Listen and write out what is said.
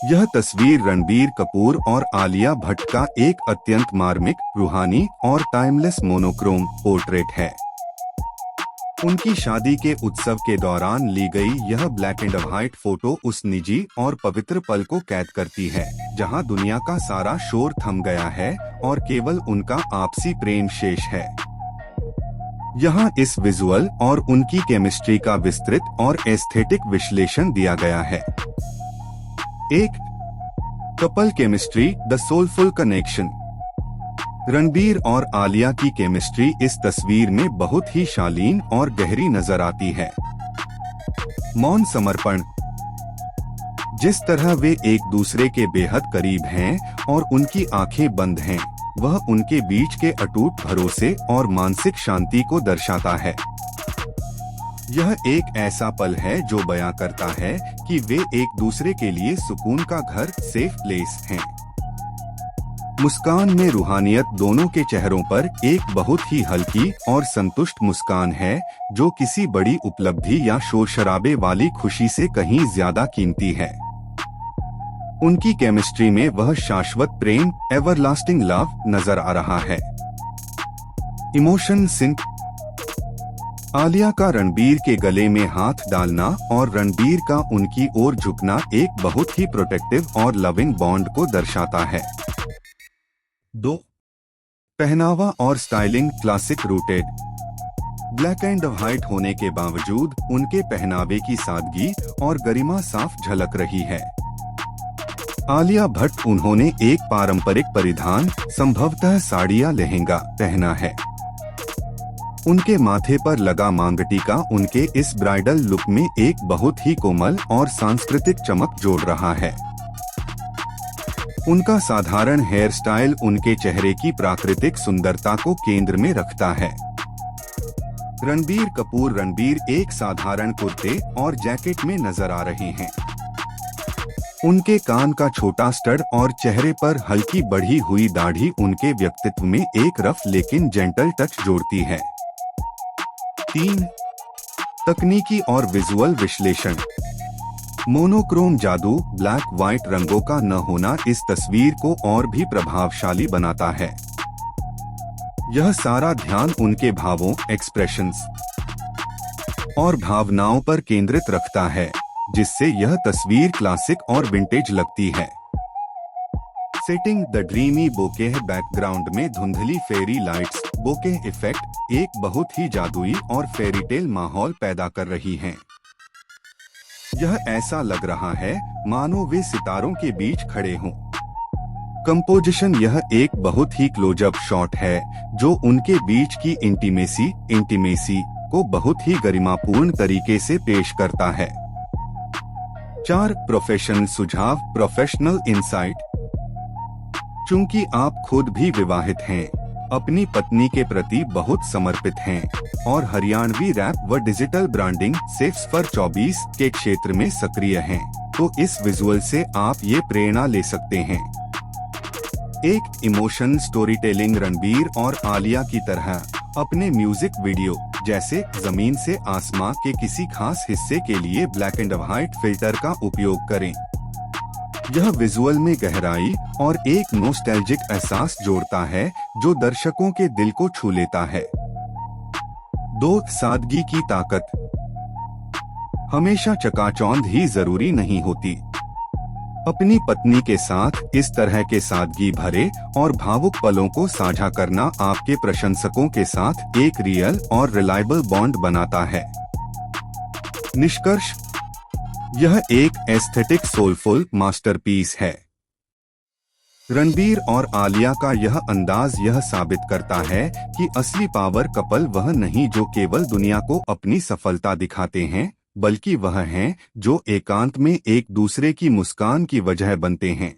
यह तस्वीर रणबीर कपूर और आलिया भट्ट का एक अत्यंत मार्मिक, रूहानी और टाइमलेस मोनोक्रोम पोर्ट्रेट है। उनकी शादी के उत्सव के दौरान ली गई यह ब्लैक एंड व्हाइट फोटो उस निजी और पवित्र पल को कैद करती है, जहां दुनिया का सारा शोर थम गया है और केवल उनका आपसी प्रेम शेष है। यहाँ इस विजुअल और उनकी केमिस्ट्री का विस्तृत और एस्थेटिक विश्लेषण दिया गया है। 1. Couple chemistry, the soulful connection. Ranbir और आलिया की केमिस्ट्री इस तस्वीर में बहुत ही शालीन और गहरी नजर आती है। मौन समर्पण। जिस तरह वे एक दूसरे के बेहद करीब हैं और उनकी आंखें बंद हैं, वह उनके बीच के अटूट भरोसे और मानसिक शांति को दर्शाता है। यह एक ऐसा पल है जो बयां करता है कि वे एक दूसरे के लिए सुकून का घर, सेफ प्लेस हैं। मुस्कान में रूहानियत। दोनों के चेहरों पर एक बहुत ही हल्की और संतुष्ट मुस्कान है, जो किसी बड़ी उपलब्धि या शोर शराबे वाली खुशी से कहीं ज्यादा कीमती है। उनकी केमिस्ट्री में वह शाश्वत प्रेम, एवरलास्टिंग लव नजर आ रहा है। Emotion sink. आलिया का रणबीर के गले में हाथ डालना और रणबीर का उनकी ओर झुकना एक बहुत ही प्रोटेक्टिव और लविंग बॉन्ड को दर्शाता है। 2. पहनावा और styling, classic rooted. Black and white होने के बावजूद उनके पहनावे की सादगी और गरिमा साफ झलक रही है। आलिया भट्ट, उन्होंने एक पारंपरिक परिधान, संभवतः साड़ी या लहंगा पहना है। उनके माथे पर लगा मांगटीका उनके इस ब्राइडल लुक में एक बहुत ही कोमल और सांस्कृतिक चमक जोड़ रहा है। उनका साधारण हेयर स्टाइल उनके चेहरे की प्राकृतिक सुंदरता को केंद्र में रखता है। रणबीर एक साधारण कुर्ते और जैकेट में नजर आ रहे हैं। उनके कान का छोटा स्टड और चेहरे पर हल्की बढ़ी हुई दाढ़ी उनके व्यक्तित्व में एक रफ लेकिन जेंटल टच जोड़ती है। 3. तकनीकी और विजुअल विश्लेषण। मोनोक्रोम जादू, ब्लैक व्हाइट रंगों का न होना इस तस्वीर को और भी प्रभावशाली बनाता है। यह सारा ध्यान उनके भावों, एक्सप्रेशंस और भावनाओं पर केंद्रित रखता है, जिससे यह तस्वीर क्लासिक और विंटेज लगती है। Setting, the dreamy bokeh. Background में धुंधली फेरी लाइट्स, बोके इफेक्ट एक बहुत ही जादुई और फेरीटेल माहौल पैदा कर रही हैं। यह ऐसा लग रहा है मानो वे सितारों के बीच खड़े हों। कंपोजिशन, यह एक बहुत ही क्लोजअप शॉट है जो उनके बीच की इंटीमेसी को बहुत ही गरिमापूर्ण तरीके से पेश करता है। 4. प्रोफेशनल सुझाव, प्रोफेशनल इंसाइट। चूंकि आप खुद भी विवाहित हैं, अपनी पत्नी के प्रति बहुत समर्पित हैं और हरियाणवी रैप व डिजिटल ब्रांडिंग सेफ्स फॉर 24 के क्षेत्र में सक्रिय हैं, तो इस विजुअल से आप ये प्रेरणा ले सकते हैं। 1. Emotion story telling. रणबीर और आलिया की तरह अपने म्यूजिक वीडियो जैसे जमीन से आसमां के किसी खास हिस्से के लिए ब्लैक एंड व्हाइट फिल्टर का उपयोग करें। यह विजुअल में गहराई और एक नोस्टैल्जिक एहसास जोड़ता है जो दर्शकों के दिल को छू लेता है। 2. सादगी की ताकत। हमेशा चकाचौंध ही जरूरी नहीं होती। अपनी पत्नी के साथ इस तरह के सादगी भरे और भावुक पलों को साझा करना आपके प्रशंसकों के साथ एक रियल और रिलायबल बॉन्ड बनाता है। निष्कर्ष, यह एक एस्थेटिक सोलफुल मास्टरपीस है। रणबीर और आलिया का यह अंदाज यह साबित करता है कि असली पावर कपल वह नहीं जो केवल दुनिया को अपनी सफलता दिखाते हैं, बल्कि वह हैं जो एकांत में एक दूसरे की मुस्कान की वजह बनते हैं।